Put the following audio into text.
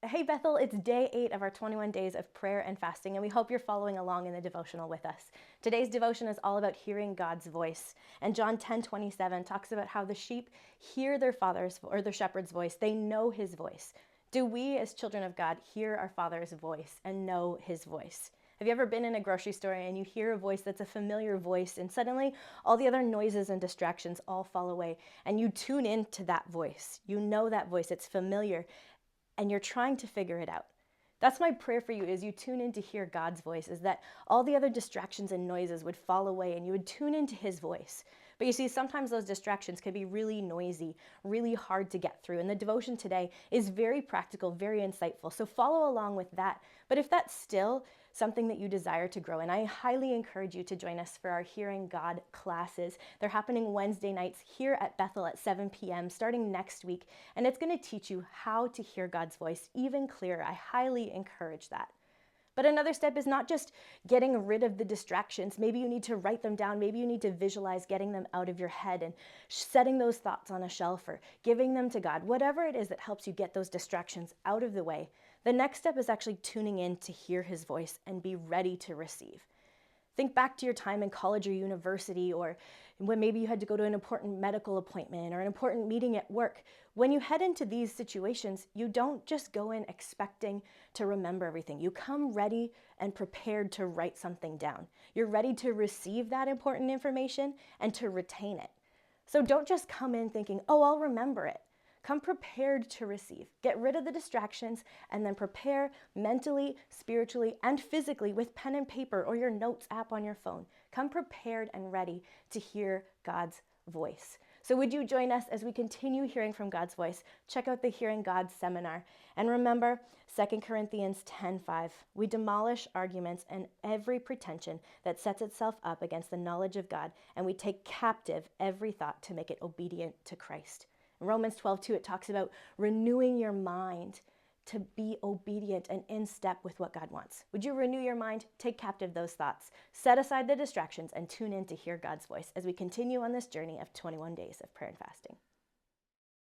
Hey Bethel, it's day 8 of our 21 days of prayer and fasting, and we hope you're following along in the devotional with us. Today's devotion is all about hearing God's voice. And John 10:27 talks about how the sheep hear their father's or their shepherd's voice. They know his voice. Do we as children of God hear our Father's voice and know his voice? Have you ever been in a grocery store and you hear a voice that's a familiar voice, and suddenly all the other noises and distractions all fall away and you tune into that voice? You know that voice, it's familiar, and you're trying to figure it out. That's my prayer for you as you tune in to hear God's voice, is that all the other distractions and noises would fall away and you would tune into his voice. But you see, sometimes those distractions can be really noisy, really hard to get through. And the devotion today is very practical, very insightful. So follow along with that. But if that's still something that you desire to grow in, I highly encourage you to join us for our Hearing God classes. They're happening Wednesday nights here at Bethel at 7 p.m. starting next week. And it's going to teach you how to hear God's voice even clearer. I highly encourage that. But another step is not just getting rid of the distractions. Maybe you need to write them down. Maybe you need to visualize getting them out of your head and setting those thoughts on a shelf or giving them to God. Whatever it is that helps you get those distractions out of the way, the next step is actually tuning in to hear his voice and be ready to receive. Think back to your time in college or university, or when maybe you had to go to an important medical appointment or an important meeting at work. When you head into these situations, you don't just go in expecting to remember everything. You come ready and prepared to write something down. You're ready to receive that important information and to retain it. So don't just come in thinking, oh, I'll remember it. Come prepared to receive. Get rid of the distractions and then prepare mentally, spiritually, and physically with pen and paper or your notes app on your phone. Come prepared and ready to hear God's voice. So would you join us as we continue hearing from God's voice? Check out the Hearing God seminar. And remember 2 Corinthians 10:5. We demolish arguments and every pretension that sets itself up against the knowledge of God, and we take captive every thought to make it obedient to Christ. In Romans 12:2, it talks about renewing your mind to be obedient and in step with what God wants. Would you renew your mind? Take captive those thoughts. Set aside the distractions and tune in to hear God's voice as we continue on this journey of 21 days of prayer and fasting.